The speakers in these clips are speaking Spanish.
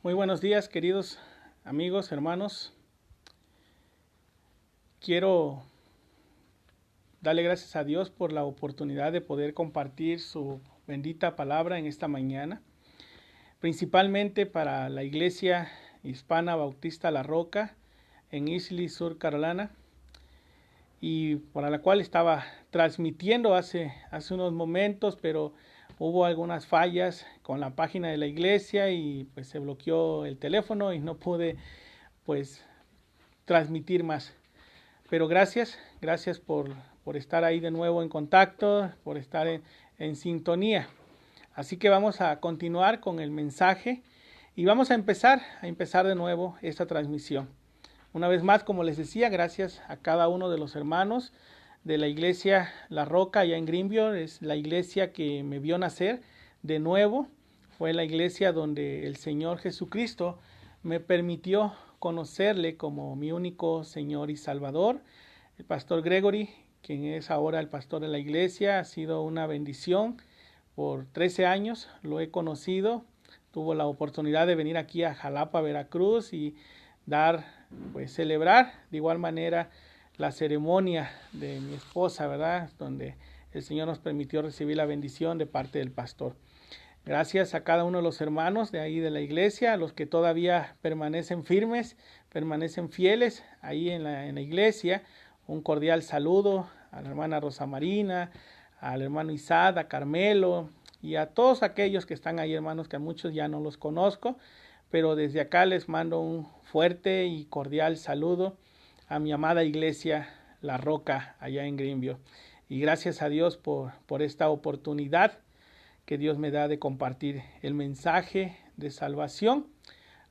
Muy buenos días, queridos amigos, hermanos. Quiero darle gracias a Dios por la oportunidad de poder compartir su bendita palabra en esta mañana, principalmente para la Iglesia Hispana Bautista La Roca en Easley, Sur Carolina, y para la cual estaba transmitiendo hace unos momentos, pero hubo algunas fallas con la página de la iglesia y pues se bloqueó el teléfono y no pude pues transmitir más. Pero gracias por estar ahí de nuevo en contacto, por estar en sintonía. Así que vamos a continuar con el mensaje y vamos a empezar de nuevo esta transmisión. Una vez más, como les decía, gracias a cada uno de los hermanos de la iglesia La Roca allá en Greenville. Es la iglesia que me vio nacer de nuevo. Fue la iglesia donde el Señor Jesucristo me permitió conocerle como mi único Señor y Salvador. El pastor Gregory, quien es ahora el pastor de la iglesia, ha sido una bendición. Por 13 años lo he conocido. Tuvo la oportunidad de venir aquí a Jalapa, Veracruz, y celebrar de igual manera la ceremonia de mi esposa, ¿verdad? Donde el Señor nos permitió recibir la bendición de parte del pastor. Gracias a cada uno de los hermanos de ahí de la iglesia, a los que todavía permanecen firmes, permanecen fieles ahí en la iglesia. Un cordial saludo a la hermana Rosa Marina, al hermano Isad, a Carmelo y a todos aquellos que están ahí, hermanos, que a muchos ya no los conozco, pero desde acá les mando un fuerte y cordial saludo a mi amada iglesia La Roca allá en Greenville. Y gracias a Dios por esta oportunidad que Dios me da de compartir el mensaje de salvación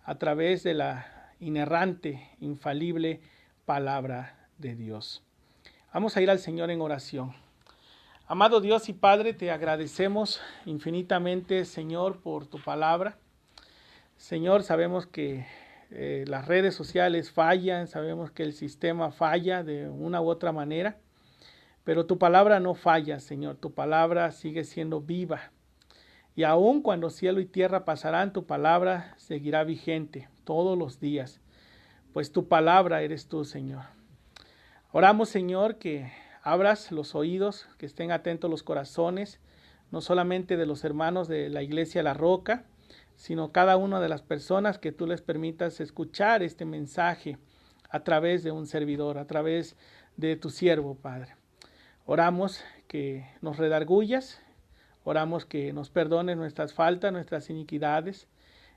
a través de la inerrante, infalible palabra de Dios. Vamos a ir al Señor en oración. Amado Dios y Padre, te agradecemos infinitamente, Señor, por tu palabra. Señor, sabemos que las redes sociales fallan, sabemos que el sistema falla de una u otra manera, pero tu palabra no falla, Señor. Tu palabra sigue siendo viva. Y aun cuando cielo y tierra pasarán, tu palabra seguirá vigente todos los días, pues tu palabra eres tú, Señor. Oramos, Señor, que abras los oídos, que estén atentos los corazones, no solamente de los hermanos de la iglesia La Roca, sino cada una de las personas que tú les permitas escuchar este mensaje a través de un servidor, a través de tu siervo, Padre. Oramos que nos redargullas, oramos que nos perdones nuestras faltas, nuestras iniquidades,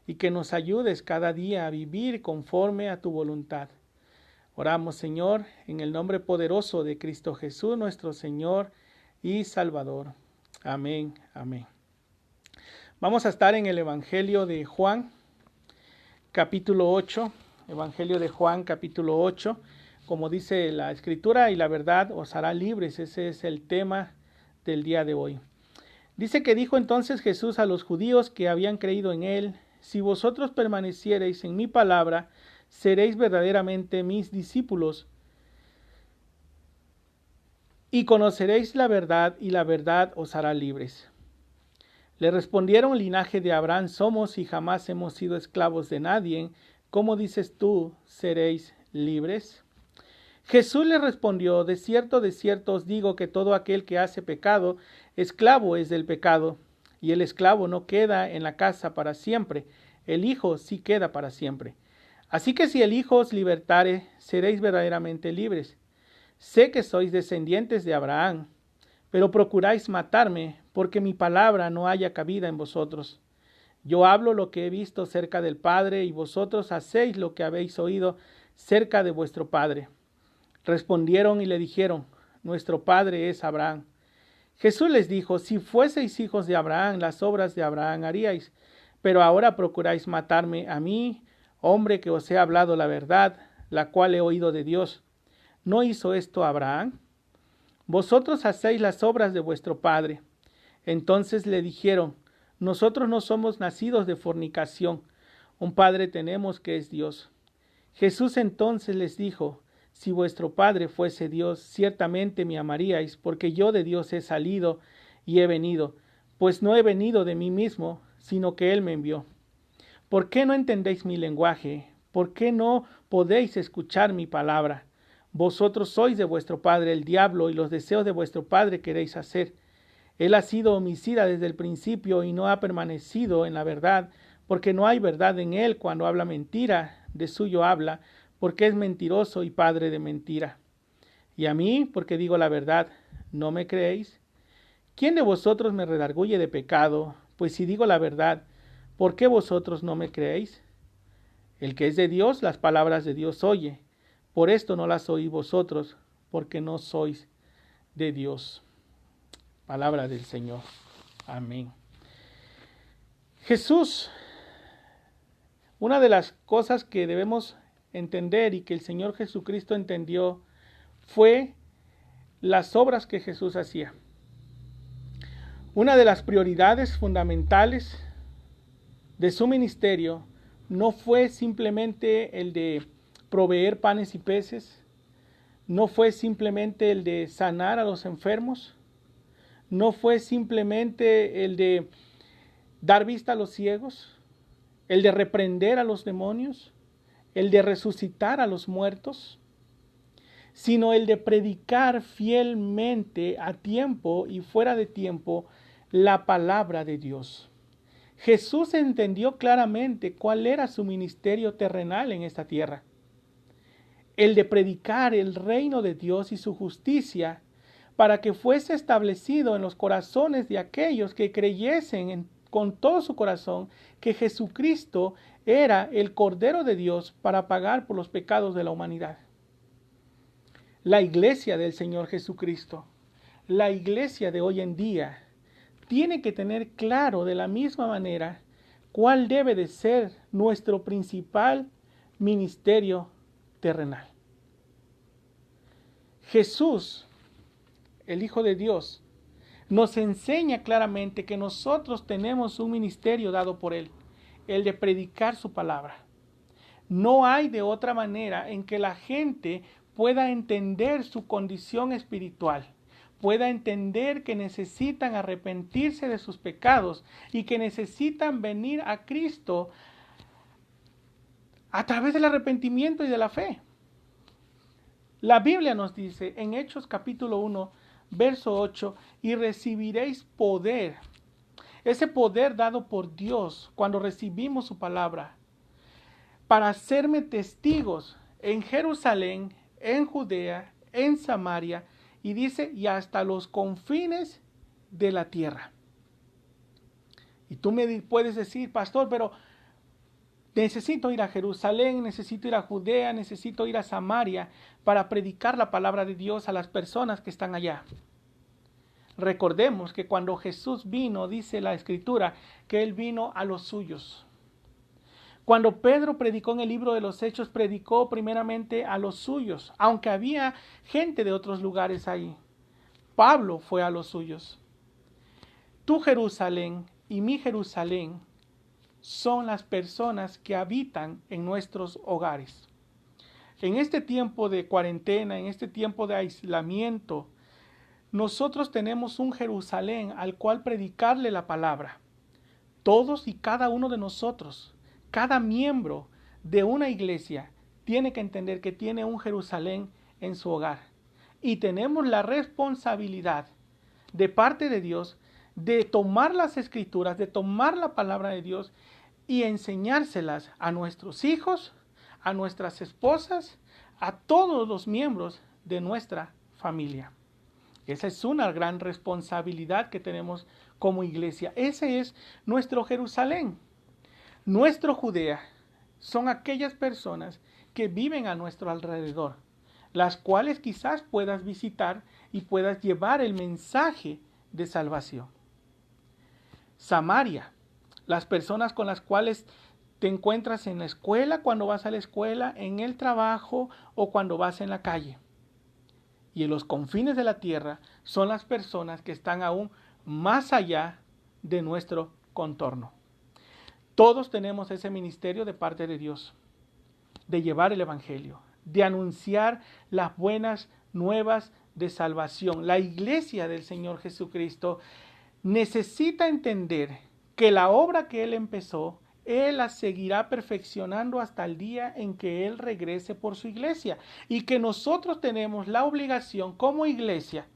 y que nos ayudes cada día a vivir conforme a tu voluntad. Oramos, Señor, en el nombre poderoso de Cristo Jesús, nuestro Señor y Salvador. Amén, amén. Vamos a estar en el Evangelio de Juan, capítulo 8. Evangelio de Juan, capítulo 8. Como dice la Escritura, y la verdad os hará libres. Ese es el tema del día de hoy. Dice que dijo entonces Jesús a los judíos que habían creído en él: si vosotros permaneciereis en mi palabra, seréis verdaderamente mis discípulos, y conoceréis la verdad, y la verdad os hará libres. Le respondieron: linaje de Abraham somos, y jamás hemos sido esclavos de nadie. ¿Cómo dices tú, seréis libres? Jesús le respondió: de cierto os digo que todo aquel que hace pecado, esclavo es del pecado. Y el esclavo no queda en la casa para siempre, el Hijo sí queda para siempre. Así que si el Hijo os libertare, seréis verdaderamente libres. Sé que sois descendientes de Abraham, pero procuráis matarme, porque mi palabra no haya cabida en vosotros. Yo hablo lo que he visto cerca del Padre, y vosotros hacéis lo que habéis oído cerca de vuestro padre. Respondieron y le dijeron: nuestro padre es Abraham. Jesús les dijo: si fueseis hijos de Abraham, las obras de Abraham haríais, pero ahora procuráis matarme a mí, hombre que os he hablado la verdad, la cual he oído de Dios. ¿No hizo esto Abraham? Vosotros hacéis las obras de vuestro padre. Entonces le dijeron: nosotros no somos nacidos de fornicación, un padre tenemos que es Dios. Jesús entonces les dijo: si vuestro padre fuese Dios, ciertamente me amaríais, porque yo de Dios he salido y he venido, pues no he venido de mí mismo, sino que él me envió. ¿Por qué no entendéis mi lenguaje? ¿Por qué no podéis escuchar mi palabra? Vosotros sois de vuestro padre el diablo, y los deseos de vuestro padre queréis hacer. Él ha sido homicida desde el principio y no ha permanecido en la verdad, porque no hay verdad en él. Cuando habla mentira, de suyo habla, porque es mentiroso y padre de mentira. Y a mí, porque digo la verdad, ¿no me creéis? ¿Quién de vosotros me redarguye de pecado? Pues si digo la verdad, ¿por qué vosotros no me creéis? El que es de Dios, las palabras de Dios oye. Por esto no las oís vosotros, porque no sois de Dios. Palabra del Señor. Amén. Jesús, una de las cosas que debemos entender y que el Señor Jesucristo entendió fue las obras que Jesús hacía. Una de las prioridades fundamentales de su ministerio no fue simplemente el de proveer panes y peces, no fue simplemente el de sanar a los enfermos, no fue simplemente el de dar vista a los ciegos, el de reprender a los demonios, el de resucitar a los muertos, sino el de predicar fielmente a tiempo y fuera de tiempo la palabra de Dios. Jesús entendió claramente cuál era su ministerio terrenal en esta tierra. El de predicar el reino de Dios y su justicia para que fuese establecido en los corazones de aquellos que creyesen con todo su corazón que Jesucristo era el Cordero de Dios para pagar por los pecados de la humanidad. La iglesia del Señor Jesucristo, la iglesia de hoy en día, tiene que tener claro de la misma manera cuál debe de ser nuestro principal ministerio terrenal. Jesús, el Hijo de Dios, nos enseña claramente que nosotros tenemos un ministerio dado por Él, el de predicar su palabra. No hay de otra manera en que la gente pueda entender su condición espiritual, pueda entender que necesitan arrepentirse de sus pecados y que necesitan venir a Cristo a través del arrepentimiento y de la fe. La Biblia nos dice en Hechos capítulo 1, verso 8, y recibiréis poder. Ese poder dado por Dios cuando recibimos su palabra, para hacerme testigos en Jerusalén, en Judea, en Samaria, y dice, y hasta los confines de la tierra. Y tú me puedes decir, pastor, pero necesito ir a Jerusalén, necesito ir a Judea, necesito ir a Samaria para predicar la palabra de Dios a las personas que están allá. Recordemos que cuando Jesús vino, dice la Escritura, que Él vino a los suyos. Cuando Pedro predicó en el libro de los Hechos, predicó primeramente a los suyos, aunque había gente de otros lugares ahí. Pablo fue a los suyos. Tu Jerusalén y mi Jerusalén son las personas que habitan en nuestros hogares. En este tiempo de cuarentena, en este tiempo de aislamiento, nosotros tenemos un Jerusalén al cual predicarle la palabra. Todos y cada uno de nosotros, cada miembro de una iglesia tiene que entender que tiene un Jerusalén en su hogar. Y tenemos la responsabilidad de parte de Dios de tomar las escrituras, de tomar la palabra de Dios y enseñárselas a nuestros hijos, a nuestras esposas, a todos los miembros de nuestra familia. Esa es una gran responsabilidad que tenemos como iglesia. Ese es nuestro Jerusalén. Nuestro Judea son aquellas personas que viven a nuestro alrededor, las cuales quizás puedas visitar y puedas llevar el mensaje de salvación. Samaria, las personas con las cuales te encuentras en la escuela, cuando vas a la escuela, en el trabajo o cuando vas en la calle. Y en los confines de la tierra son las personas que están aún más allá de nuestro contorno. Todos tenemos ese ministerio de parte de Dios, de llevar el evangelio, de anunciar las buenas nuevas de salvación. La iglesia del Señor Jesucristo necesita entender que la obra que Él empezó Él las seguirá perfeccionando hasta el día en que Él regrese por su iglesia. Y que nosotros tenemos la obligación como iglesia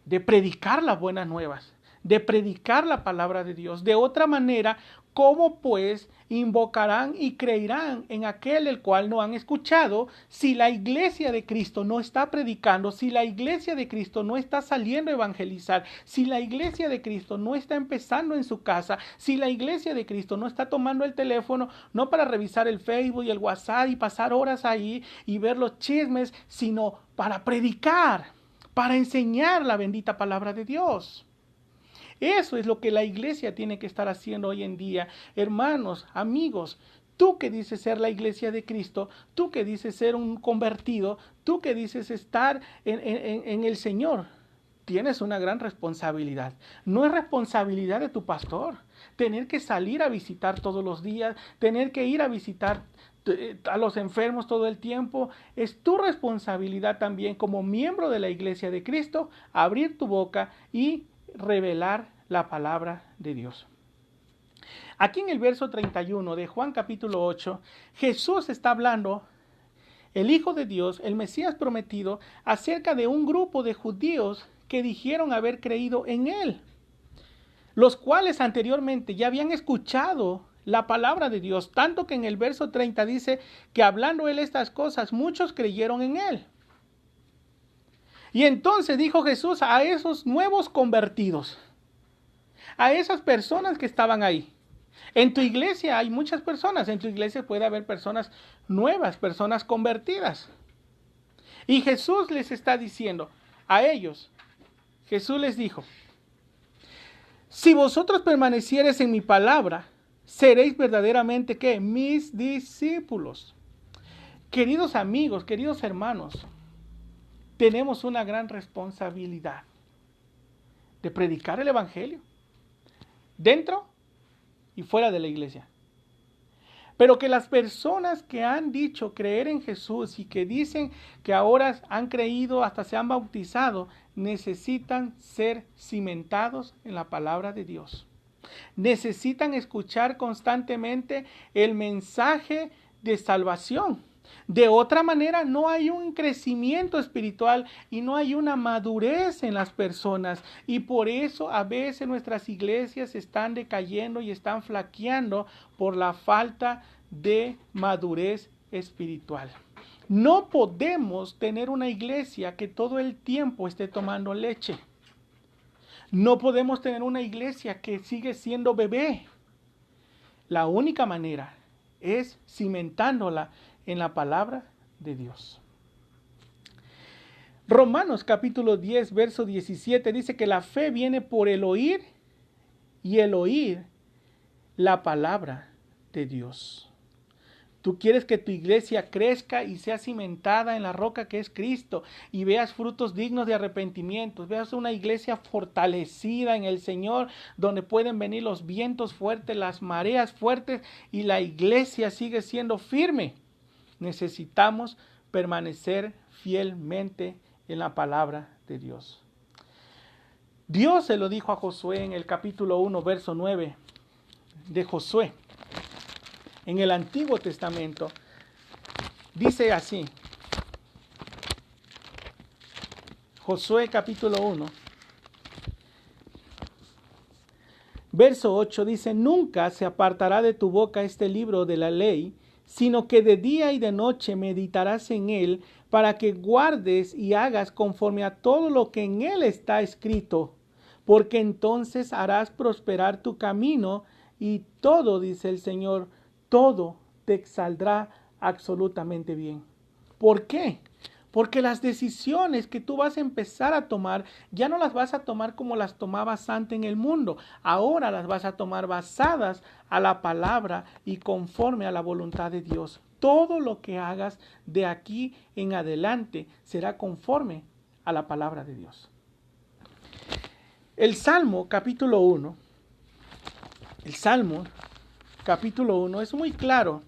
de predicar las buenas nuevas, de predicar la palabra de Dios. De otra manera, ¿cómo pues invocarán y creerán en aquel el cual no han escuchado si la iglesia de Cristo no está predicando, si la iglesia de Cristo no está saliendo a evangelizar, si la iglesia de Cristo no está empezando en su casa, si la iglesia de Cristo no está tomando el teléfono no para revisar el Facebook y el WhatsApp y pasar horas ahí y ver los chismes, sino para predicar, para enseñar la bendita palabra de Dios? Eso es lo que la iglesia tiene que estar haciendo hoy en día. Hermanos, amigos, tú que dices ser la iglesia de Cristo, tú que dices ser un convertido, tú que dices estar en el Señor, tienes una gran responsabilidad. No es responsabilidad de tu pastor tener que salir a visitar todos los días, tener que ir a visitar a los enfermos todo el tiempo. Es tu responsabilidad también como miembro de la iglesia de Cristo abrir tu boca y revelar la palabra de Dios. Aquí en el verso 31 de Juan capítulo 8, Jesús está hablando, el Hijo de Dios, el Mesías prometido, acerca de un grupo de judíos que dijeron haber creído en Él, los cuales anteriormente ya habían escuchado la palabra de Dios, tanto que en el verso 30 dice que hablando Él estas cosas, muchos creyeron en Él. Y entonces dijo Jesús a esos nuevos convertidos, a esas personas que estaban ahí. En tu iglesia hay muchas personas, en tu iglesia puede haber personas nuevas, personas convertidas. Y Jesús les está diciendo a ellos, Jesús les dijo, si vosotros permaneciereis en mi palabra, seréis verdaderamente, ¿qué? Mis discípulos. Queridos amigos, queridos hermanos, tenemos una gran responsabilidad de predicar el evangelio dentro y fuera de la iglesia. Pero que las personas que han dicho creer en Jesús y que dicen que ahora han creído, hasta se han bautizado, necesitan ser cimentados en la palabra de Dios. Necesitan escuchar constantemente el mensaje de salvación. De otra manera, no hay un crecimiento espiritual y no hay una madurez en las personas. Y por eso a veces nuestras iglesias están decayendo y están flaqueando por la falta de madurez espiritual. No podemos tener una iglesia que todo el tiempo esté tomando leche. No podemos tener una iglesia que sigue siendo bebé. La única manera es cimentándola en la palabra de Dios. Romanos capítulo 10, verso 17 dice que la fe viene por el oír y el oír la palabra de Dios. Tú quieres que tu iglesia crezca y sea cimentada en la roca que es Cristo y veas frutos dignos de arrepentimiento, veas una iglesia fortalecida en el Señor, donde pueden venir los vientos fuertes, las mareas fuertes y la iglesia sigue siendo firme. Necesitamos permanecer fielmente en la palabra de Dios. Dios se lo dijo a Josué en el capítulo 1, verso 9 de Josué. En el Antiguo Testamento dice así. Josué capítulo 1, verso 8 dice: nunca se apartará de tu boca este libro de la ley, sino que de día y de noche meditarás en él, para que guardes y hagas conforme a todo lo que en él está escrito, porque entonces harás prosperar tu camino y todo, dice el Señor, todo te saldrá absolutamente bien. ¿Por qué? Porque las decisiones que tú vas a empezar a tomar, ya no las vas a tomar como las tomabas antes en el mundo. Ahora las vas a tomar basadas a la palabra y conforme a la voluntad de Dios. Todo lo que hagas de aquí en adelante será conforme a la palabra de Dios. El Salmo capítulo 1, es muy claro,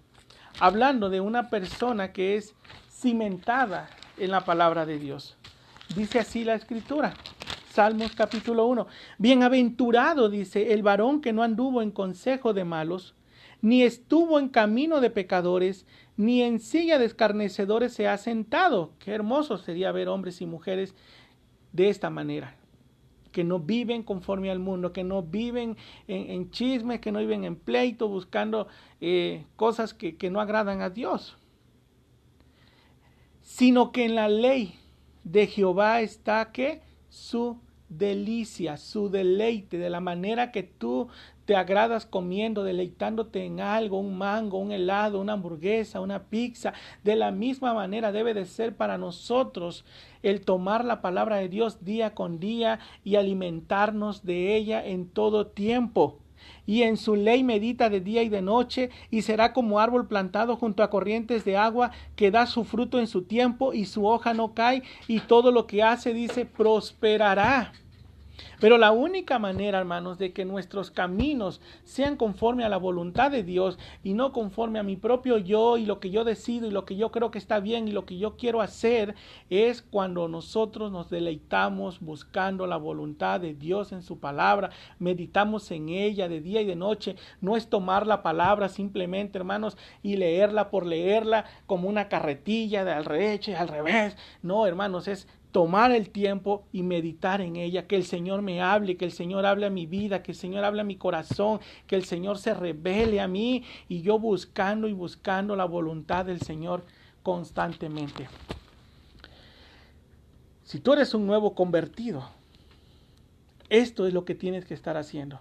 hablando de una persona que es cimentada en la palabra de Dios. Dice así la Escritura, Salmos capítulo 1. Bienaventurado, dice, el varón que no anduvo en consejo de malos, ni estuvo en camino de pecadores, ni en silla de escarnecedores se ha sentado. Qué hermoso sería ver hombres y mujeres de esta manera, que no viven conforme al mundo, que no viven en chismes, que no viven en pleito, buscando cosas que no agradan a Dios, sino que en la ley de Jehová está que su delicia, su deleite, de la manera que tú te agradas comiendo, deleitándote en algo, un mango, un helado, una hamburguesa, una pizza. De la misma manera debe de ser para nosotros el tomar la palabra de Dios día con día y alimentarnos de ella en todo tiempo. Y en su ley medita de día y de noche, y será como árbol plantado junto a corrientes de agua, que da su fruto en su tiempo, y su hoja no cae, y todo lo que hace, dice, prosperará. Pero la única manera, hermanos, de que nuestros caminos sean conforme a la voluntad de Dios y no conforme a mi propio yo y lo que yo decido y lo que yo creo que está bien y lo que yo quiero hacer, es cuando nosotros nos deleitamos buscando la voluntad de Dios en su palabra, meditamos en ella de día y de noche. No es tomar la palabra simplemente, hermanos, y leerla por leerla como una carretilla de al derecho y al revés. No, hermanos, es tomar el tiempo y meditar en ella, que el Señor me hable, que el Señor hable a mi vida, que el Señor hable a mi corazón, que el Señor se revele a mí, y yo buscando y buscando la voluntad del Señor constantemente. Si tú eres un nuevo convertido, esto es lo que tienes que estar haciendo.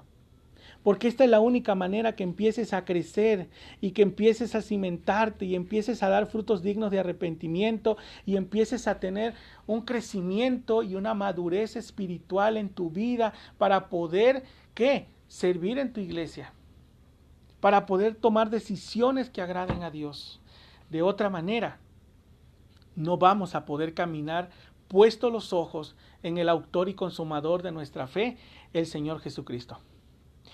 Porque esta es la única manera que empieces a crecer y que empieces a cimentarte y empieces a dar frutos dignos de arrepentimiento y empieces a tener un crecimiento y una madurez espiritual en tu vida para poder, ¿qué? Servir en tu iglesia, para poder tomar decisiones que agraden a Dios. De otra manera, no vamos a poder caminar puestos los ojos en el autor y consumador de nuestra fe, el Señor Jesucristo.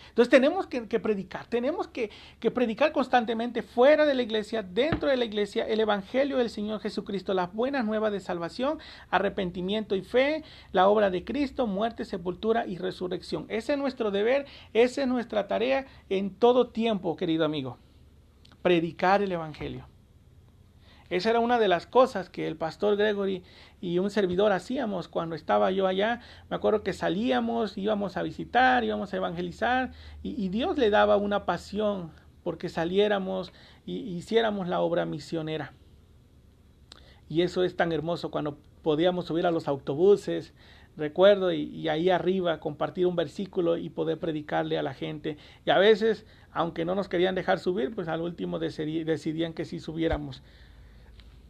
Entonces tenemos que predicar, tenemos que predicar constantemente fuera de la iglesia, dentro de la iglesia, el evangelio del Señor Jesucristo, las buenas nuevas de salvación, arrepentimiento y fe, la obra de Cristo, muerte, sepultura y resurrección. Ese es nuestro deber, esa es nuestra tarea en todo tiempo, querido amigo, predicar el evangelio. Esa era una de las cosas que el pastor Gregory y un servidor hacíamos cuando estaba yo allá. Me acuerdo que salíamos, íbamos a visitar, íbamos a evangelizar, y Dios le daba una pasión porque saliéramos y hiciéramos la obra misionera. Y eso es tan hermoso cuando podíamos subir a los autobuses, recuerdo, y ahí arriba compartir un versículo y poder predicarle a la gente. Y a veces, aunque no nos querían dejar subir, pues al último decidían que sí subiéramos.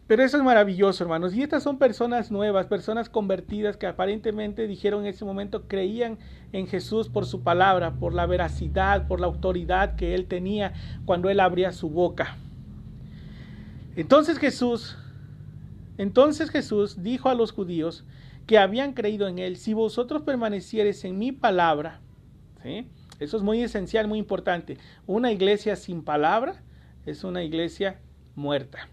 Pero eso es maravilloso, hermanos. Y estas son personas nuevas, personas convertidas que aparentemente dijeron en ese momento, creían en Jesús por su palabra, por la veracidad, por la autoridad que Él tenía cuando Él abría su boca. Entonces Jesús dijo a los judíos que habían creído en Él: si vosotros permaneciereis en mi palabra, ¿sí? Eso es muy esencial, muy importante. Una iglesia sin palabra es una iglesia muerta.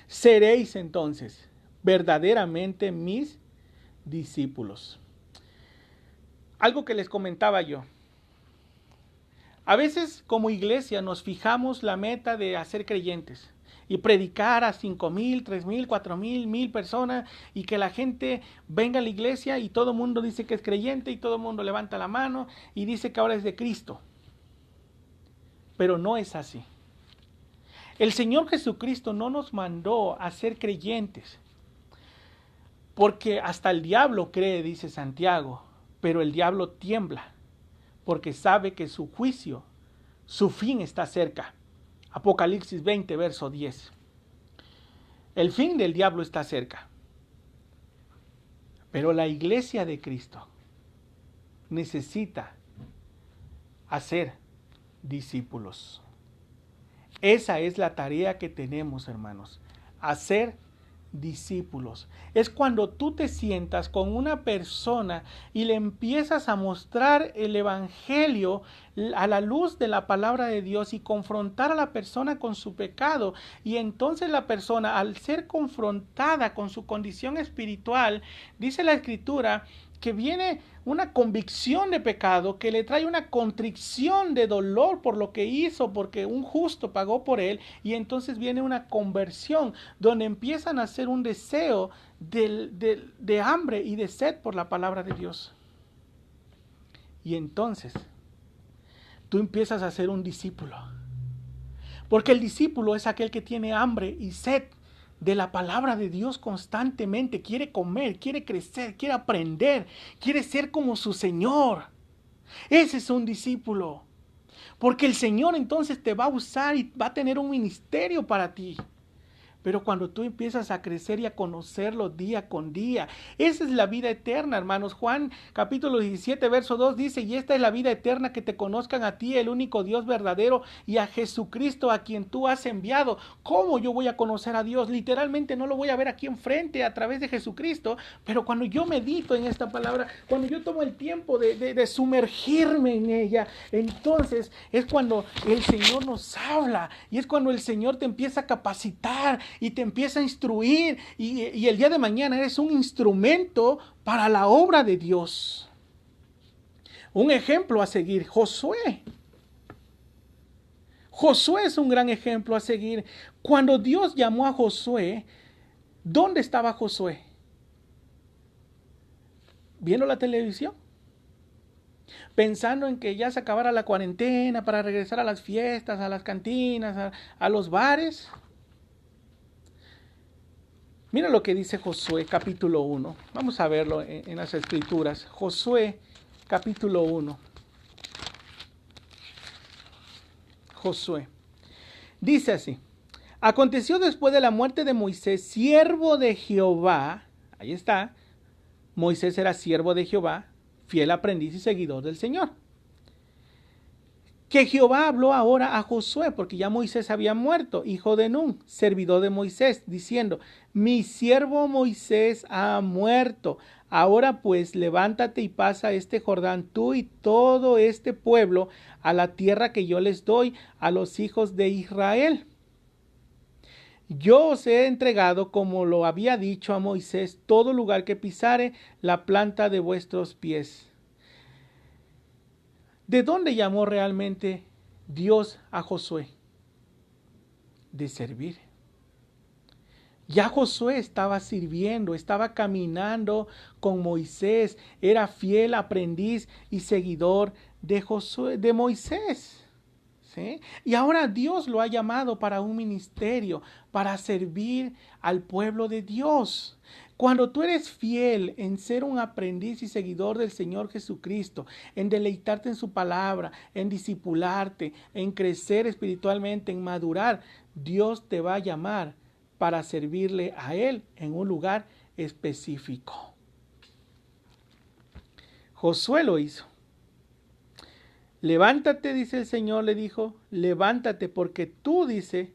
Seréis entonces verdaderamente mis discípulos. Algo que les comentaba yo. A veces como iglesia nos fijamos la meta de hacer creyentes y predicar a 5,000, 3,000, 4,000, 1,000 personas, y que la gente venga a la iglesia y todo el mundo dice que es creyente y todo el mundo levanta la mano y dice que ahora es de Cristo. Pero no es así. El Señor Jesucristo no nos mandó a ser creyentes, porque hasta el diablo cree, dice Santiago, pero el diablo tiembla, porque sabe que su juicio, su fin está cerca. Apocalipsis 20, verso 10. El fin del diablo está cerca. Pero la iglesia de Cristo necesita hacer discípulos. Esa es la tarea que tenemos, hermanos, hacer discípulos. Es cuando tú te sientas con una persona y le empiezas a mostrar el evangelio a la luz de la palabra de Dios y confrontar a la persona con su pecado, y entonces la persona, al ser confrontada con su condición espiritual, dice la Escritura que viene una convicción de pecado, que le trae una contrición de dolor por lo que hizo, porque un justo pagó por él, y entonces viene una conversión, donde empiezan a hacer un deseo de hambre y de sed por la palabra de Dios. Y entonces tú empiezas a ser un discípulo. Porque el discípulo es aquel que tiene hambre y sed de la palabra de Dios constantemente. Quiere comer, quiere crecer, quiere aprender, quiere ser como su Señor. Ese es un discípulo. Porque el Señor entonces te va a usar y va a tener un ministerio para ti. Pero cuando tú empiezas a crecer y a conocerlo día con día, esa es la vida eterna, hermanos. Juan capítulo 17, verso 2 dice, y esta es la vida eterna, que te conozcan a ti, el único Dios verdadero, y a Jesucristo a quien tú has enviado. ¿Cómo yo voy a conocer a Dios? Literalmente no lo voy a ver aquí enfrente a través de Jesucristo, pero cuando yo medito en esta palabra, cuando yo tomo el tiempo de sumergirme en ella, entonces es cuando el Señor nos habla, y es cuando el Señor te empieza a capacitar y te empieza a instruir, y el día de mañana eres un instrumento para la obra de Dios. Un ejemplo a seguir, Josué. Josué es un gran ejemplo a seguir. Cuando Dios llamó a Josué, ¿dónde estaba Josué? ¿Viendo la televisión? Pensando en que ya se acabara la cuarentena para regresar a las fiestas, a las cantinas, a los bares. Mira lo que dice Josué capítulo 1. Vamos a verlo en las escrituras. Josué capítulo 1. Josué. Dice así. Aconteció después de la muerte de Moisés, siervo de Jehová. Ahí está. Moisés era siervo de Jehová, fiel aprendiz y seguidor del Señor. Que Jehová habló ahora a Josué, porque ya Moisés había muerto, hijo de Nun, servidor de Moisés, diciendo, mi siervo Moisés ha muerto. Ahora pues levántate y pasa este Jordán, tú y todo este pueblo, a la tierra que yo les doy a los hijos de Israel. Yo os he entregado, como lo había dicho a Moisés, todo lugar que pisare la planta de vuestros pies. ¿De dónde llamó realmente Dios a Josué? De servir. Ya Josué estaba sirviendo, estaba caminando con Moisés, era fiel aprendiz y seguidor de Moisés. ¿Sí? Y ahora Dios lo ha llamado para un ministerio, para servir al pueblo de Dios. Cuando tú eres fiel en ser un aprendiz y seguidor del Señor Jesucristo, en deleitarte en su palabra, en discipularte, en crecer espiritualmente, en madurar, Dios te va a llamar para servirle a Él en un lugar específico. Josué lo hizo. Levántate, dice el Señor, le dijo, levántate porque tú, dice,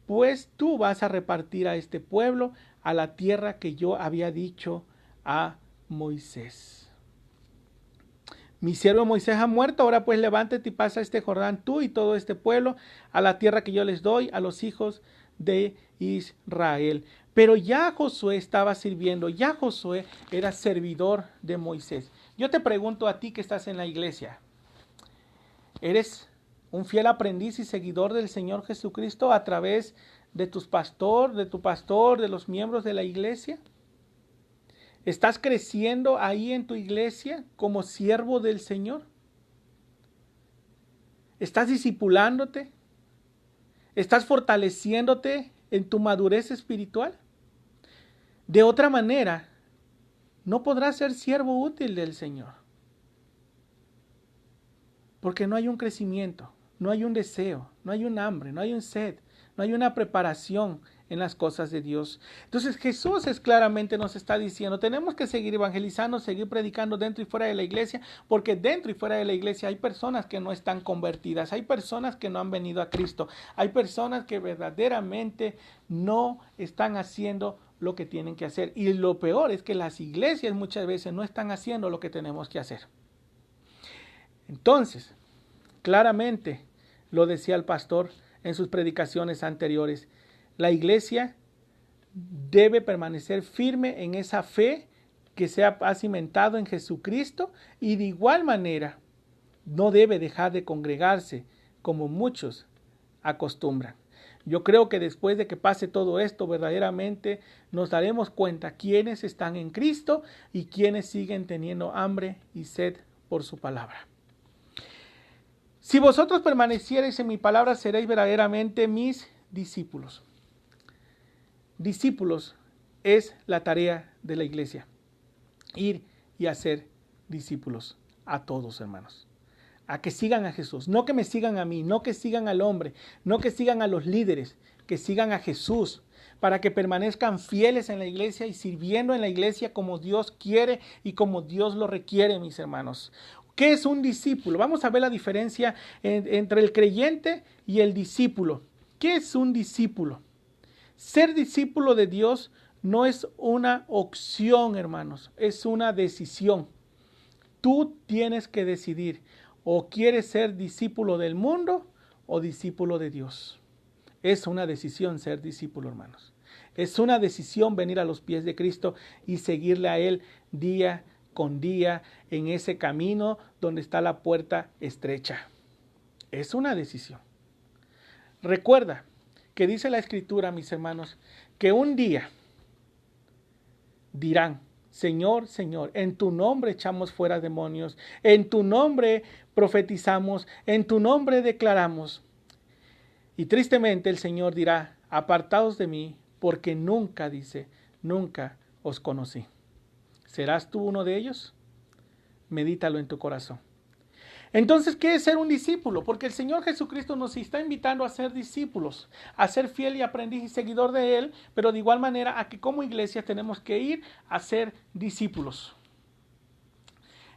pues tú vas a repartir a este pueblo a la tierra que yo había dicho a Moisés. Mi siervo Moisés ha muerto, ahora pues levántate y pasa este Jordán tú y todo este pueblo a la tierra que yo les doy a los hijos de Israel. Pero ya Josué estaba sirviendo, ya Josué era servidor de Moisés. Yo te pregunto a ti que estás en la iglesia, ¿eres un fiel aprendiz y seguidor del Señor Jesucristo a través de tu pastor, de los miembros de la iglesia? ¿Estás creciendo ahí en tu iglesia como siervo del Señor? ¿Estás discipulándote? ¿Estás fortaleciéndote en tu madurez espiritual? De otra manera, no podrás ser siervo útil del Señor. Porque no hay un crecimiento, no hay un deseo, no hay un hambre, no hay un sed, no hay una preparación en las cosas de Dios. Entonces Jesús claramente nos está diciendo, tenemos que seguir evangelizando, seguir predicando dentro y fuera de la iglesia, porque dentro y fuera de la iglesia hay personas que no están convertidas, hay personas que no han venido a Cristo, hay personas que verdaderamente no están haciendo lo que tienen que hacer. Y lo peor es que las iglesias muchas veces no están haciendo lo que tenemos que hacer. Entonces, claramente lo decía el pastor en sus predicaciones anteriores, la iglesia debe permanecer firme en esa fe que se ha cimentado en Jesucristo y de igual manera no debe dejar de congregarse como muchos acostumbran. Yo creo que después de que pase todo esto, verdaderamente nos daremos cuenta quiénes están en Cristo y quiénes siguen teniendo hambre y sed por su palabra. Si vosotros permaneciereis en mi palabra, seréis verdaderamente mis discípulos. Discípulos es la tarea de la iglesia. Ir y hacer discípulos a todos, hermanos. A que sigan a Jesús, no que me sigan a mí, no que sigan al hombre, no que sigan a los líderes, que sigan a Jesús, para que permanezcan fieles en la iglesia y sirviendo en la iglesia como Dios quiere y como Dios lo requiere, mis hermanos. ¿Qué es un discípulo? Vamos a ver la diferencia entre el creyente y el discípulo. ¿Qué es un discípulo? Ser discípulo de Dios no es una opción, hermanos, es una decisión. Tú tienes que decidir. O quieres ser discípulo del mundo o discípulo de Dios. Es una decisión ser discípulo, hermanos. Es una decisión venir a los pies de Cristo y seguirle a Él día con día en ese camino donde está la puerta estrecha. Es una decisión. Recuerda que dice la Escritura, mis hermanos, que un día dirán: Señor, Señor, en tu nombre echamos fuera demonios, en tu nombre profetizamos, en tu nombre declaramos. Y tristemente el Señor dirá: apartaos de mí, porque nunca, dice, nunca os conocí. ¿Serás tú uno de ellos? Medítalo en tu corazón. Entonces, ¿qué es ser un discípulo? Porque el Señor Jesucristo nos está invitando a ser discípulos, a ser fiel y aprendiz y seguidor de Él, pero de igual manera a que como iglesia tenemos que ir a ser discípulos.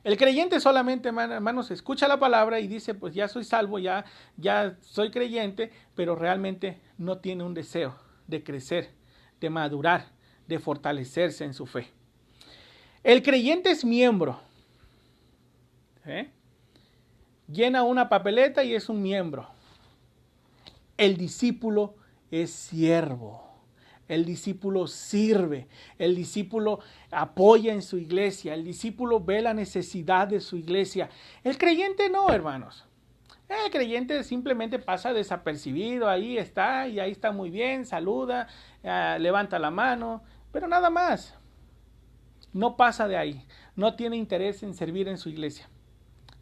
El creyente solamente, hermanos, escucha la palabra y dice: pues ya soy salvo, ya soy creyente, pero realmente no tiene un deseo de crecer, de madurar, de fortalecerse en su fe. El creyente es miembro. Llena una papeleta y es un miembro. El discípulo es siervo. El discípulo sirve. El discípulo apoya en su iglesia. El discípulo ve la necesidad de su iglesia. El creyente no, hermanos. El creyente simplemente pasa desapercibido. Ahí está y ahí está muy bien. Saluda, levanta la mano, pero nada más. No pasa de ahí. No tiene interés en servir en su iglesia.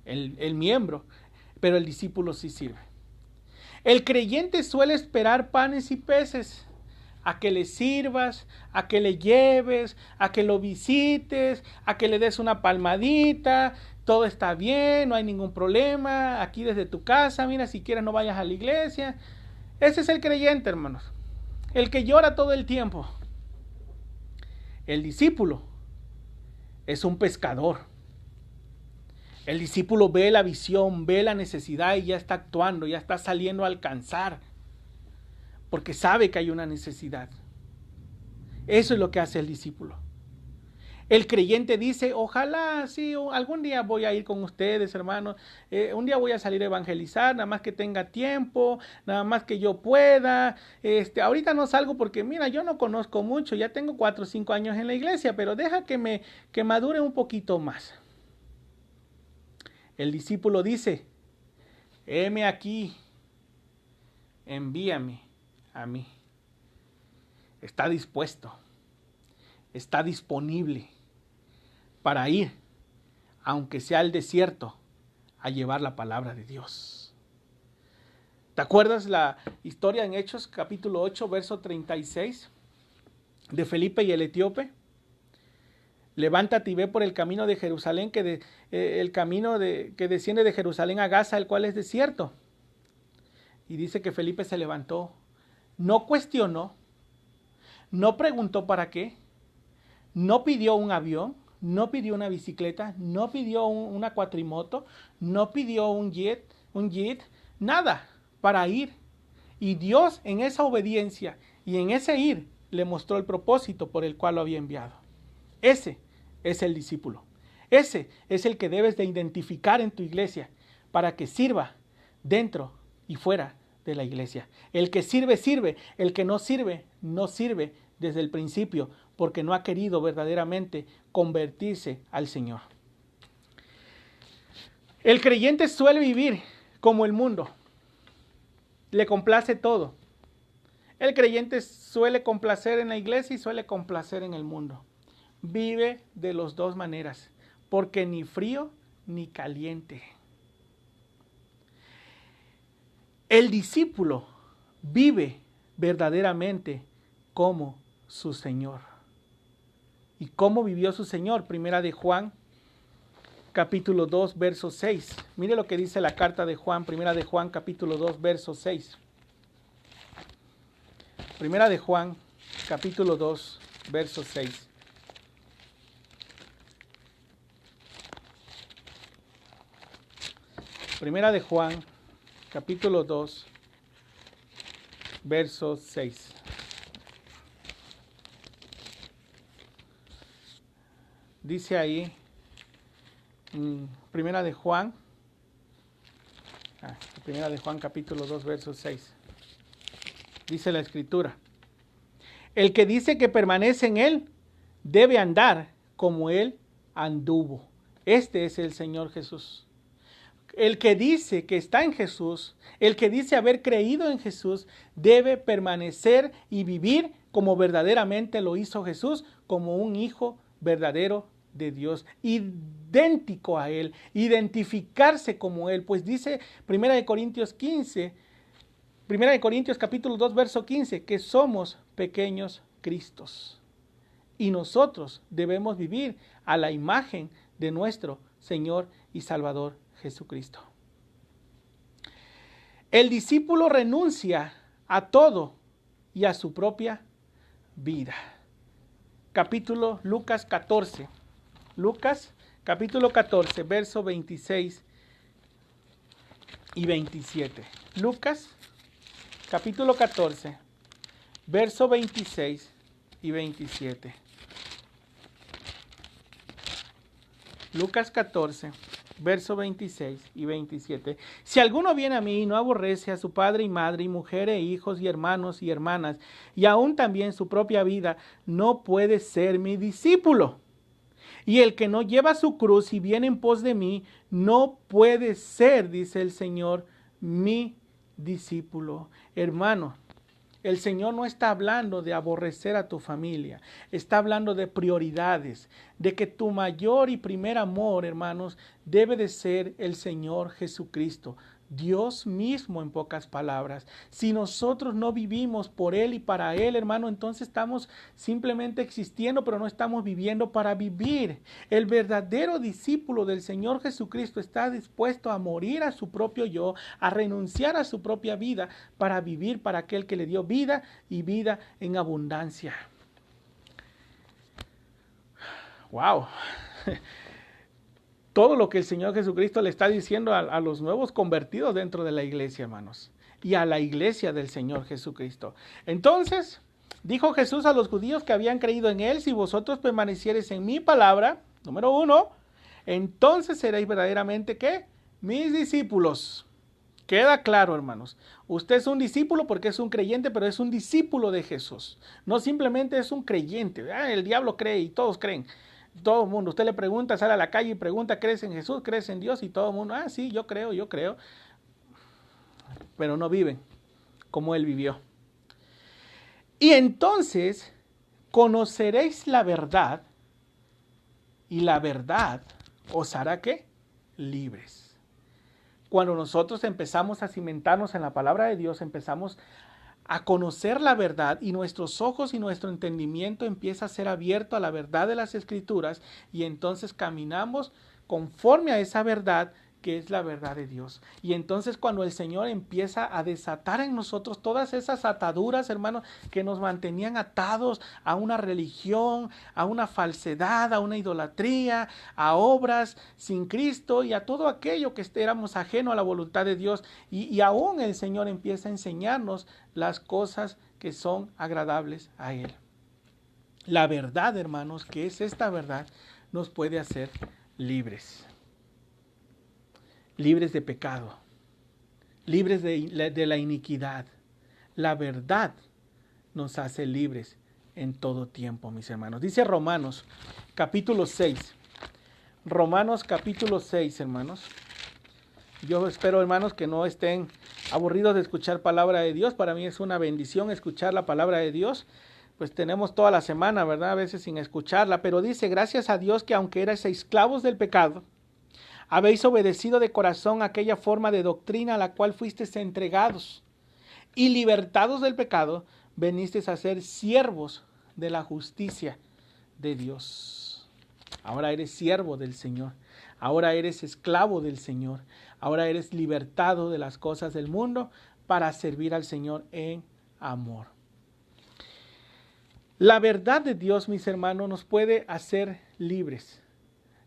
El miembro, pero el discípulo sí sirve. El creyente suele esperar panes y peces, a que le sirvas, a que le lleves, a que lo visites, a que le des una palmadita. Todo está bien, no hay ningún problema, aquí desde tu casa, mira, si quieres no vayas a la iglesia. Ese es el creyente, hermanos, el que llora todo el tiempo. El discípulo es un pescador. El discípulo ve la visión, ve la necesidad y ya está actuando, ya está saliendo a alcanzar, porque sabe que hay una necesidad. Eso es lo que hace el discípulo. El creyente dice: ojalá, sí, algún día voy a ir con ustedes, hermanos, un día voy a salir a evangelizar, nada más que tenga tiempo, nada más que yo pueda, ahorita no salgo porque, mira, yo no conozco mucho, ya tengo 4 o 5 años en la iglesia, pero deja que madure un poquito más. El discípulo dice: heme aquí, envíame a mí. Está dispuesto, está disponible para ir, aunque sea al desierto, a llevar la palabra de Dios. ¿Te acuerdas la historia en Hechos, capítulo 8, verso 36, de Felipe y el etíope? Levántate y ve por el camino de Jerusalén, que desciende de Jerusalén a Gaza, el cual es desierto. Y dice que Felipe se levantó, no cuestionó, no preguntó para qué, no pidió un avión, no pidió una bicicleta, no pidió una cuatrimoto, no pidió un jet, nada, para ir. Y Dios, en esa obediencia y en ese ir, le mostró el propósito por el cual lo había enviado. Ese es el discípulo. Ese es el que debes de identificar en tu iglesia para que sirva dentro y fuera de la iglesia. El que sirve, sirve. El que no sirve, no sirve desde el principio, porque no ha querido verdaderamente convertirse al Señor. El creyente suele vivir como el mundo. Le complace todo. El creyente suele complacer en la iglesia y suele complacer en el mundo. Vive de las dos maneras, porque ni frío ni caliente. El discípulo vive verdaderamente como su Señor. ¿Y cómo vivió su Señor? Primera de Juan, capítulo 2, verso 6. Mire lo que dice la carta de Juan, primera de Juan, capítulo 2, verso 6. Primera de Juan, capítulo 2, verso 6. Primera de Juan, capítulo 2, verso 6. Dice ahí, Primera de Juan, capítulo 2, verso 6. Dice la Escritura: el que dice que permanece en él, debe andar como él anduvo. Este es el Señor Jesús. El que dice que está en Jesús, el que dice haber creído en Jesús, debe permanecer y vivir como verdaderamente lo hizo Jesús, como un hijo verdadero de Dios, idéntico a Él, identificarse como Él. Pues dice 1 Corintios capítulo 2, verso 15, que somos pequeños Cristos. Y nosotros debemos vivir a la imagen de nuestro Señor y Salvador Jesucristo. El discípulo renuncia a todo y a su propia vida. Lucas 14. Lucas capítulo 14, verso 26 y 27. Lucas capítulo 14, verso 26 y 27. Lucas 14, verso 26 y 27. Si alguno viene a mí y no aborrece a su padre y madre y mujer e hijos y hermanos y hermanas, y aún también su propia vida, no puede ser mi discípulo. Y el que no lleva su cruz y viene en pos de mí, no puede ser, dice el Señor, mi discípulo. Hermano, el Señor no está hablando de aborrecer a tu familia, está hablando de prioridades, de que tu mayor y primer amor, hermanos, debe de ser el Señor Jesucristo, Dios mismo, en pocas palabras. Si nosotros no vivimos por Él y para Él, hermano, entonces estamos simplemente existiendo, pero no estamos viviendo para vivir. El verdadero discípulo del Señor Jesucristo está dispuesto a morir a su propio yo, a renunciar a su propia vida para vivir para aquel que le dio vida y vida en abundancia. ¡Wow! Todo lo que el Señor Jesucristo le está diciendo a los nuevos convertidos dentro de la iglesia, hermanos, y a la iglesia del Señor Jesucristo. Entonces, dijo Jesús a los judíos que habían creído en Él: si vosotros permaneciereis en mi palabra, número 1, entonces seréis verdaderamente, ¿qué? Mis discípulos. Queda claro, hermanos. Usted es un discípulo porque es un creyente, pero es un discípulo de Jesús. No simplemente es un creyente. El diablo cree y todos creen. Todo el mundo, usted le pregunta, sale a la calle y pregunta: ¿crees en Jesús? ¿Crees en Dios? Y todo el mundo: sí, yo creo. Pero no viven como Él vivió. Y entonces conoceréis la verdad, y la verdad os hará, ¿qué? Libres. Cuando nosotros empezamos a cimentarnos en la palabra de Dios, empezamos a conocer la verdad, y nuestros ojos y nuestro entendimiento empieza a ser abierto a la verdad de las Escrituras, y entonces caminamos conforme a esa verdad, que es la verdad de Dios. Y entonces cuando el Señor empieza a desatar en nosotros todas esas ataduras, hermanos, que nos mantenían atados a una religión, a una falsedad, a una idolatría, a obras sin Cristo y a todo aquello que éramos ajeno a la voluntad de Dios, y aún el Señor empieza a enseñarnos las cosas que son agradables a Él. La verdad, hermanos, que es esta verdad, nos puede hacer libres. Libres de pecado, libres de la iniquidad. La verdad nos hace libres en todo tiempo, mis hermanos. Dice Romanos, capítulo 6. Romanos, capítulo 6, hermanos. Yo espero, hermanos, que no estén aburridos de escuchar palabra de Dios. Para mí es una bendición escuchar la palabra de Dios. Pues tenemos toda la semana, ¿verdad? A veces sin escucharla. Pero dice, gracias a Dios que aunque erais esclavos del pecado, habéis obedecido de corazón aquella forma de doctrina a la cual fuisteis entregados. Y libertados del pecado, venisteis a ser siervos de la justicia de Dios. Ahora eres siervo del Señor. Ahora eres esclavo del Señor. Ahora eres libertado de las cosas del mundo para servir al Señor en amor. La verdad de Dios, mis hermanos, nos puede hacer libres.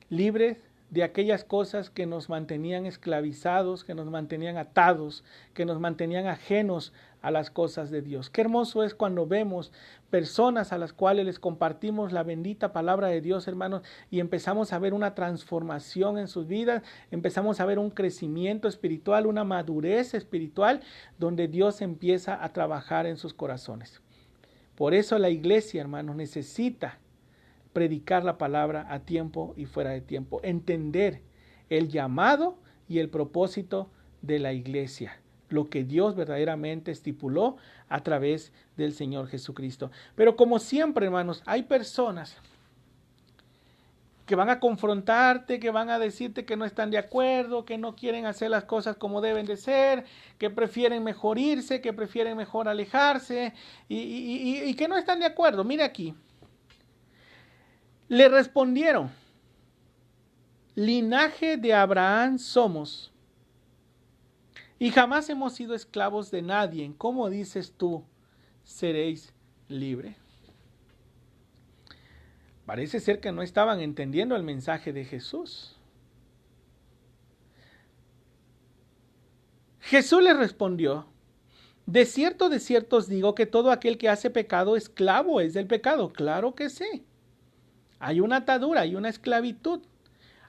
Libres de aquellas cosas que nos mantenían esclavizados, que nos mantenían atados, que nos mantenían ajenos a las cosas de Dios. Qué hermoso es cuando vemos personas a las cuales les compartimos la bendita palabra de Dios, hermanos, y empezamos a ver una transformación en sus vidas, empezamos a ver un crecimiento espiritual, una madurez espiritual, donde Dios empieza a trabajar en sus corazones. Por eso la iglesia, hermanos, necesita predicar la palabra a tiempo y fuera de tiempo, entender el llamado y el propósito de la iglesia, lo que Dios verdaderamente estipuló a través del Señor Jesucristo. Pero como siempre, hermanos, hay personas que van a confrontarte, que van a decirte que no están de acuerdo, que no quieren hacer las cosas como deben de ser, que prefieren mejor irse, que prefieren mejor alejarse y que no están de acuerdo. Mire aquí. Le respondieron, linaje de Abraham somos, y jamás hemos sido esclavos de nadie. ¿Cómo dices tú, seréis libres? Parece ser que no estaban entendiendo el mensaje de Jesús. Jesús les respondió, de cierto os digo que todo aquel que hace pecado, esclavo es del pecado. Claro que sí. Hay una atadura, hay una esclavitud.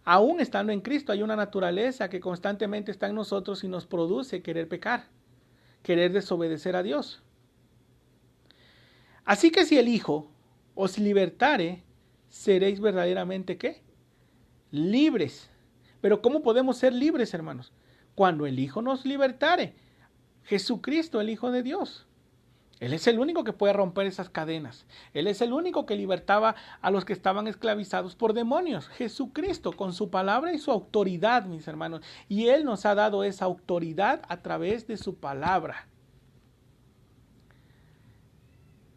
Aún estando en Cristo hay una naturaleza que constantemente está en nosotros y nos produce querer pecar, querer desobedecer a Dios. Así que si el Hijo os libertare, seréis verdaderamente ¿qué? Libres. Pero ¿cómo podemos ser libres, hermanos? Cuando el Hijo nos libertare. Jesucristo, el Hijo de Dios. Él es el único que puede romper esas cadenas. Él es el único que libertaba a los que estaban esclavizados por demonios. Jesucristo, con su palabra y su autoridad, mis hermanos. Y Él nos ha dado esa autoridad a través de su palabra.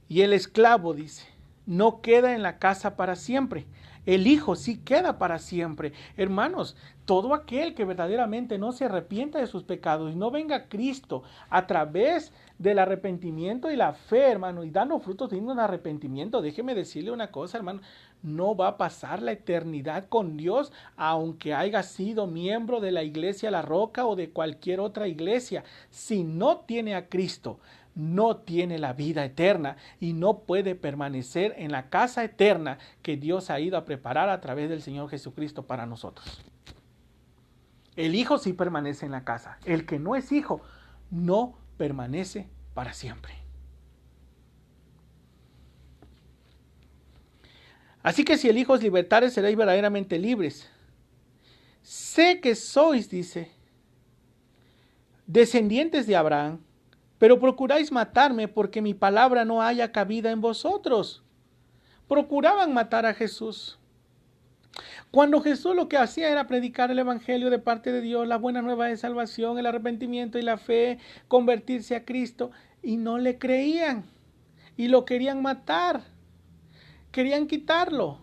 Y el esclavo, dice, no queda en la casa para siempre. El Hijo sí queda para siempre. Hermanos, todo aquel que verdaderamente no se arrepienta de sus pecados y no venga a Cristo a través del arrepentimiento y la fe, hermano, y dando frutos dignos de arrepentimiento, déjeme decirle una cosa, hermano, no va a pasar la eternidad con Dios, aunque haya sido miembro de la iglesia La Roca o de cualquier otra iglesia. Si no tiene a Cristo, no tiene la vida eterna y no puede permanecer en la casa eterna que Dios ha ido a preparar a través del Señor Jesucristo para nosotros. El Hijo sí permanece en la casa. El que no es hijo no permanece para siempre. Así que si el Hijo os libertare, seréis verdaderamente libres. Sé que sois, dice, descendientes de Abraham, pero procuráis matarme porque mi palabra no haya cabida en vosotros. Procuraban matar a Jesús. Cuando Jesús lo que hacía era predicar el evangelio de parte de Dios, la buena nueva de salvación, el arrepentimiento y la fe, convertirse a Cristo, y no le creían y lo querían matar, querían quitarlo,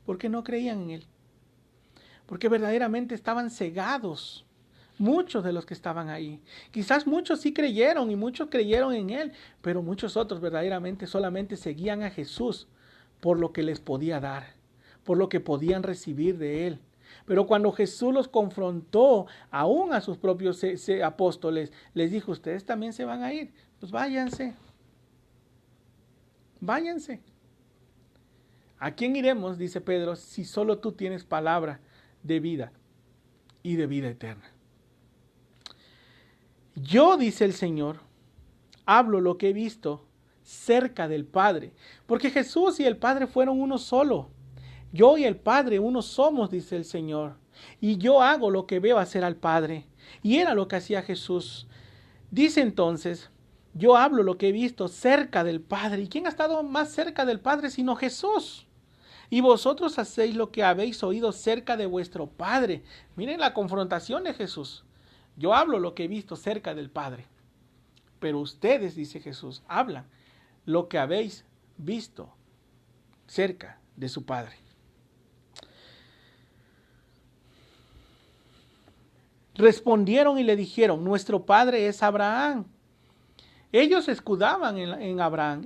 porque no creían en él, porque verdaderamente estaban cegados. Muchos de los que estaban ahí. Quizás muchos sí creyeron y muchos creyeron en él, pero muchos otros verdaderamente solamente seguían a Jesús por lo que les podía dar, por lo que podían recibir de él. Pero cuando Jesús los confrontó, aún a sus propios apóstoles, les dijo, ustedes también se van a ir, pues váyanse. Váyanse. ¿A quién iremos? Dice Pedro, si solo tú tienes palabra de vida y de vida eterna. Yo, dice el Señor, hablo lo que he visto, cerca del Padre. Porque Jesús y el Padre fueron uno solo. Yo y el Padre uno somos, dice el Señor. Y yo hago lo que veo hacer al Padre. Y era lo que hacía Jesús. Dice entonces, yo hablo lo que he visto cerca del Padre. ¿Y quién ha estado más cerca del Padre sino Jesús? Y vosotros hacéis lo que habéis oído cerca de vuestro Padre. Miren la confrontación de Jesús. Yo hablo lo que he visto cerca del Padre. Pero ustedes, dice Jesús, hablan lo que habéis visto cerca de su Padre. Respondieron y le dijeron, nuestro padre es Abraham. Ellos se escudaban en Abraham.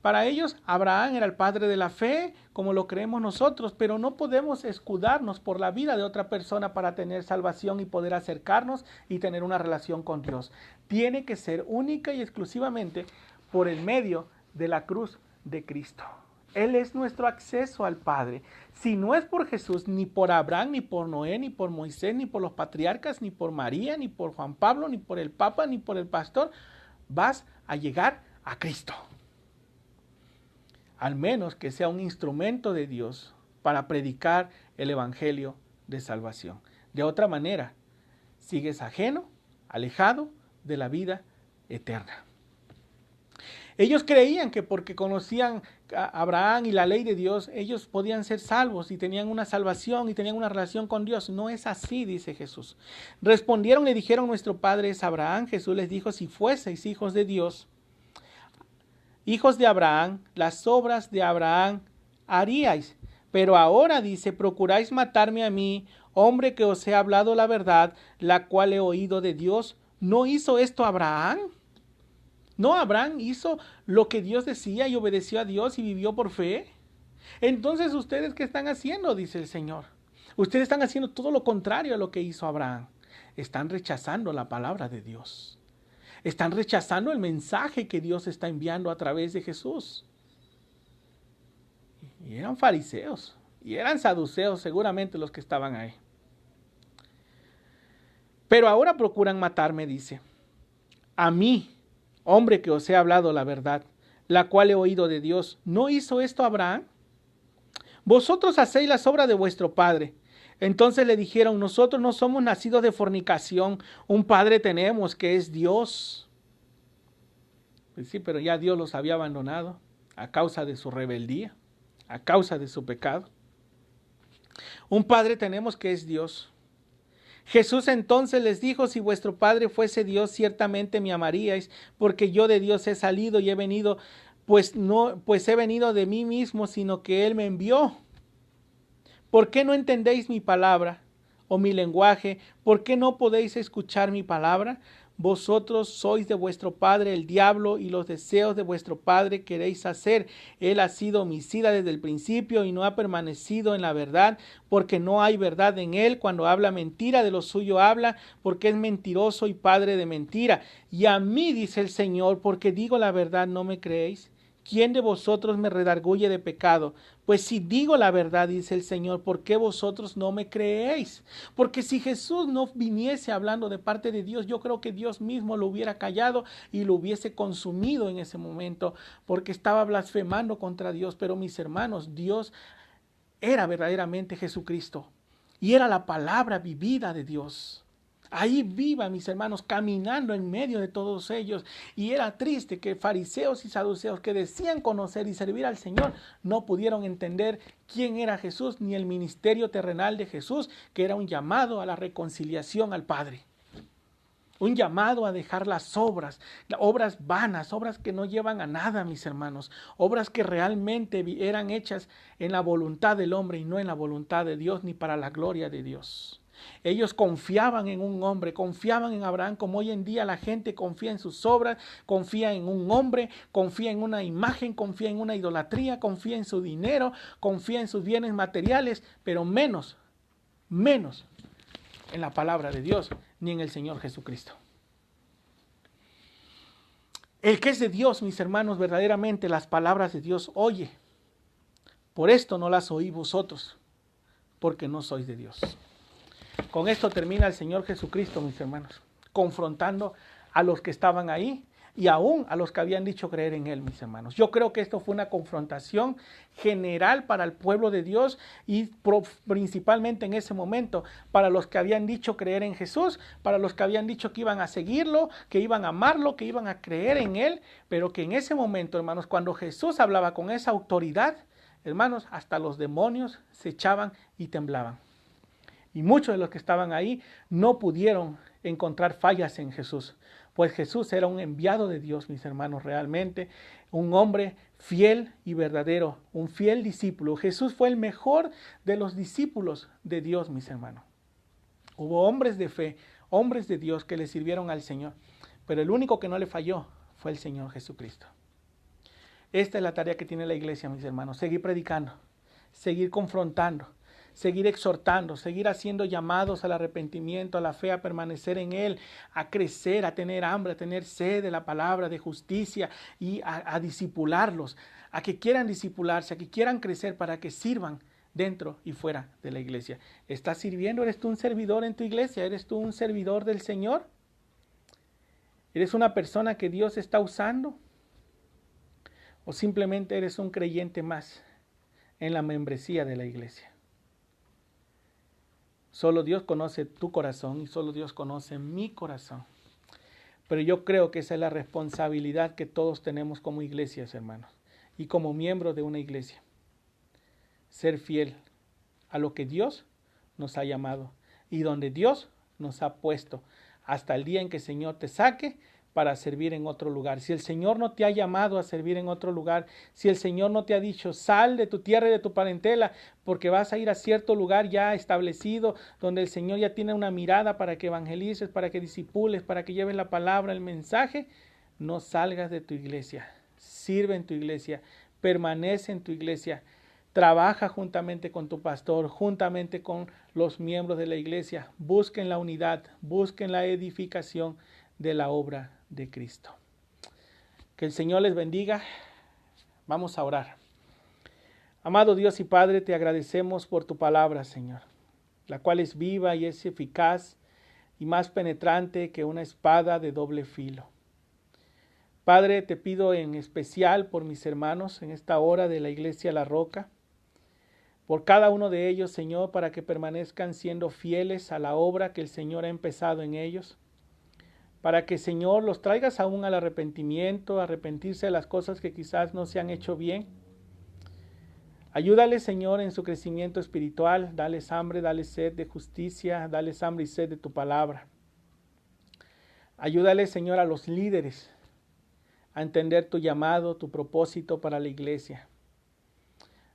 Para ellos, Abraham era el padre de la fe, como lo creemos nosotros, pero no podemos escudarnos por la vida de otra persona para tener salvación y poder acercarnos y tener una relación con Dios. Tiene que ser única y exclusivamente por el medio de la cruz de Cristo. Él es nuestro acceso al Padre. Si no es por Jesús, ni por Abraham, ni por Noé, ni por Moisés, ni por los patriarcas, ni por María, ni por Juan Pablo, ni por el Papa, ni por el pastor, vas a llegar a Cristo. Al menos que sea un instrumento de Dios para predicar el evangelio de salvación. De otra manera, sigues ajeno, alejado de la vida eterna. Ellos creían que porque conocían a Abraham y la ley de Dios, ellos podían ser salvos y tenían una salvación y tenían una relación con Dios. No es así, dice Jesús. Respondieron y dijeron, nuestro padre es Abraham. Jesús les dijo, si fueseis hijos de Dios, hijos de Abraham, las obras de Abraham haríais. Pero ahora dice, procuráis matarme a mí, hombre que os he hablado la verdad, la cual he oído de Dios. ¿No hizo esto Abraham? ¿No Abraham hizo lo que Dios decía y obedeció a Dios y vivió por fe? Entonces, ¿ustedes qué están haciendo? Dice el Señor. Ustedes están haciendo todo lo contrario a lo que hizo Abraham. Están rechazando la palabra de Dios. Están rechazando el mensaje que Dios está enviando a través de Jesús. Y eran fariseos. Y eran saduceos seguramente los que estaban ahí. Pero ahora procuran matarme, dice. A mí, hombre que os he hablado la verdad, la cual he oído de Dios. ¿No hizo esto Abraham? Vosotros hacéis las obras de vuestro padre. Entonces le dijeron, nosotros no somos nacidos de fornicación, un padre tenemos que es Dios. Pues sí, pero ya Dios los había abandonado a causa de su rebeldía, a causa de su pecado. Un padre tenemos que es Dios. Jesús entonces les dijo, si vuestro Padre fuese Dios, ciertamente me amaríais, porque yo de Dios he salido y he venido, pues he venido de mí mismo, sino que Él me envió. ¿Por qué no entendéis mi palabra o mi lenguaje? ¿Por qué no podéis escuchar mi palabra? Vosotros sois de vuestro padre el diablo y los deseos de vuestro padre queréis hacer. Él ha sido homicida desde el principio y no ha permanecido en la verdad, porque no hay verdad en él. Cuando habla mentira, de lo suyo habla, porque es mentiroso y padre de mentira. Y a mí, dice el Señor, porque digo la verdad, ¿no me creéis? ¿Quién de vosotros me redarguye de pecado? Pues si digo la verdad, dice el Señor, ¿por qué vosotros no me creéis? Porque si Jesús no viniese hablando de parte de Dios, yo creo que Dios mismo lo hubiera callado y lo hubiese consumido en ese momento, porque estaba blasfemando contra Dios. Pero mis hermanos, Dios era verdaderamente Jesucristo y era la palabra vivida de Dios. Ahí viva, mis hermanos, caminando en medio de todos ellos. Y era triste que fariseos y saduceos que decían conocer y servir al Señor no pudieron entender quién era Jesús ni el ministerio terrenal de Jesús, que era un llamado a la reconciliación al Padre. Un llamado a dejar las obras vanas, obras que no llevan a nada, mis hermanos. Obras que realmente eran hechas en la voluntad del hombre y no en la voluntad de Dios ni para la gloria de Dios. Ellos confiaban en un hombre, confiaban en Abraham, como hoy en día la gente confía en sus obras, confía en un hombre, confía en una imagen, confía en una idolatría, confía en su dinero, confía en sus bienes materiales, pero menos en la palabra de Dios, ni en el Señor Jesucristo. El que es de Dios, mis hermanos, verdaderamente las palabras de Dios oye. Por esto no las oí vosotros, porque no sois de Dios. Con esto termina el Señor Jesucristo, mis hermanos, confrontando a los que estaban ahí, y aún a los que habían dicho creer en Él, mis hermanos. Yo creo que esto fue una confrontación general para el pueblo de Dios y principalmente en ese momento para los que habían dicho creer en Jesús, para los que habían dicho que iban a seguirlo, que iban a amarlo, que iban a creer en Él, pero que en ese momento, hermanos, cuando Jesús hablaba con esa autoridad, hermanos, hasta los demonios se echaban y temblaban. Y muchos de los que estaban ahí no pudieron encontrar fallas en Jesús, pues Jesús era un enviado de Dios, mis hermanos, realmente, un hombre fiel y verdadero, un fiel discípulo. Jesús fue el mejor de los discípulos de Dios, mis hermanos. Hubo hombres de fe, hombres de Dios que le sirvieron al Señor, pero el único que no le falló fue el Señor Jesucristo. Esta es la tarea que tiene la iglesia, mis hermanos, seguir predicando, seguir confrontando, seguir exhortando, seguir haciendo llamados al arrepentimiento, a la fe, a permanecer en Él, a crecer, a tener hambre, a tener sed de la palabra, de justicia y a discipularlos, a que quieran discipularse, a que quieran crecer para que sirvan dentro y fuera de la iglesia. ¿Estás sirviendo? ¿Eres tú un servidor en tu iglesia? ¿Eres tú un servidor del Señor? ¿Eres una persona que Dios está usando? ¿O simplemente eres un creyente más en la membresía de la iglesia? Solo Dios conoce tu corazón y solo Dios conoce mi corazón. Pero yo creo que esa es la responsabilidad que todos tenemos como iglesias, hermanos, y como miembros de una iglesia. Ser fiel a lo que Dios nos ha llamado y donde Dios nos ha puesto hasta el día en que el Señor te saque para servir en otro lugar. Si el Señor no te ha llamado a servir en otro lugar, si el Señor no te ha dicho sal de tu tierra y de tu parentela porque vas a ir a cierto lugar ya establecido donde el Señor ya tiene una mirada para que evangelices, para que discipules, para que lleves la palabra, el mensaje, no salgas de tu iglesia, sirve en tu iglesia, permanece en tu iglesia, trabaja juntamente con tu pastor, juntamente con los miembros de la iglesia, busquen la unidad, busquen la edificación de la obra de Cristo. Que el Señor les bendiga. Vamos a orar. Amado Dios y Padre, te agradecemos por tu palabra, Señor, la cual es viva y es eficaz y más penetrante que una espada de doble filo. Padre, te pido en especial por mis hermanos en esta hora de la Iglesia La Roca, por cada uno de ellos, Señor, para que permanezcan siendo fieles a la obra que el Señor ha empezado en ellos, para que, Señor, los traigas aún al arrepentimiento, arrepentirse de las cosas que quizás no se han hecho bien. Ayúdales, Señor, en su crecimiento espiritual, dales hambre, dales sed de justicia, dales hambre y sed de tu palabra. Ayúdales, Señor, a los líderes a entender tu llamado, tu propósito para la iglesia,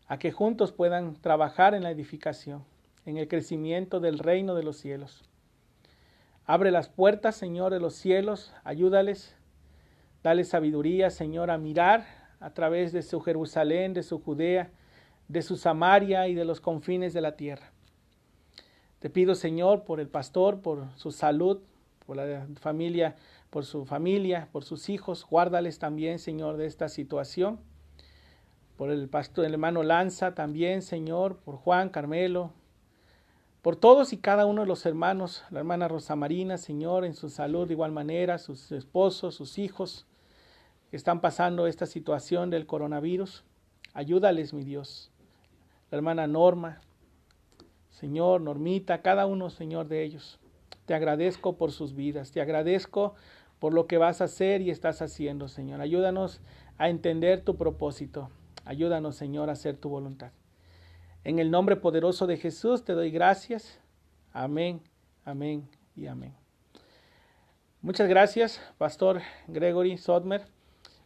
a que juntos puedan trabajar en la edificación, en el crecimiento del reino de los cielos. Abre las puertas, Señor, de los cielos, ayúdales, dale sabiduría, Señor, a mirar a través de su Jerusalén, de su Judea, de su Samaria y de los confines de la tierra. Te pido, Señor, por el pastor, por su salud, por la familia, por su familia, por sus hijos, guárdales también, Señor, de esta situación. Por el pastor, el hermano Lanza también, Señor, por Juan, Carmelo, por todos y cada uno de los hermanos, la hermana Rosa Marina, Señor, en su salud de igual manera, sus esposos, sus hijos, que están pasando esta situación del coronavirus. Ayúdales, mi Dios. La hermana Norma, Señor, Normita, cada uno, Señor, de ellos. Te agradezco por sus vidas, te agradezco por lo que vas a hacer y estás haciendo, Señor. Ayúdanos a entender tu propósito. Ayúdanos, Señor, a hacer tu voluntad. En el nombre poderoso de Jesús te doy gracias. Amén, amén y amén. Muchas gracias, Pastor Gregory Sodmer,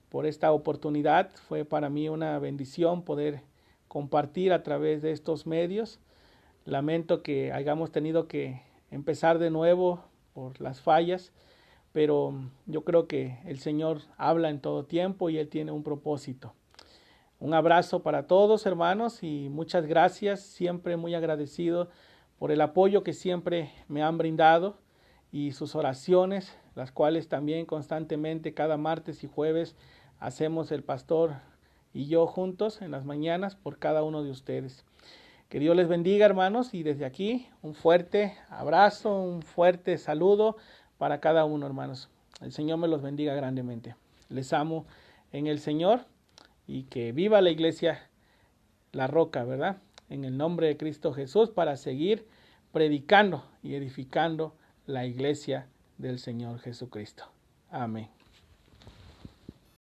por esta oportunidad. Fue para mí una bendición poder compartir a través de estos medios. Lamento que hayamos tenido que empezar de nuevo por las fallas, pero yo creo que el Señor habla en todo tiempo y Él tiene un propósito. Un abrazo para todos, hermanos, y muchas gracias, siempre muy agradecido por el apoyo que siempre me han brindado y sus oraciones, las cuales también constantemente cada martes y jueves hacemos el pastor y yo juntos en las mañanas por cada uno de ustedes. Que Dios les bendiga, hermanos, y desde aquí un fuerte abrazo, un fuerte saludo para cada uno, hermanos. El Señor me los bendiga grandemente. Les amo en el Señor y que viva la iglesia La Roca, ¿verdad? En el nombre de Cristo Jesús, para seguir predicando y edificando la iglesia del Señor Jesucristo. Amén.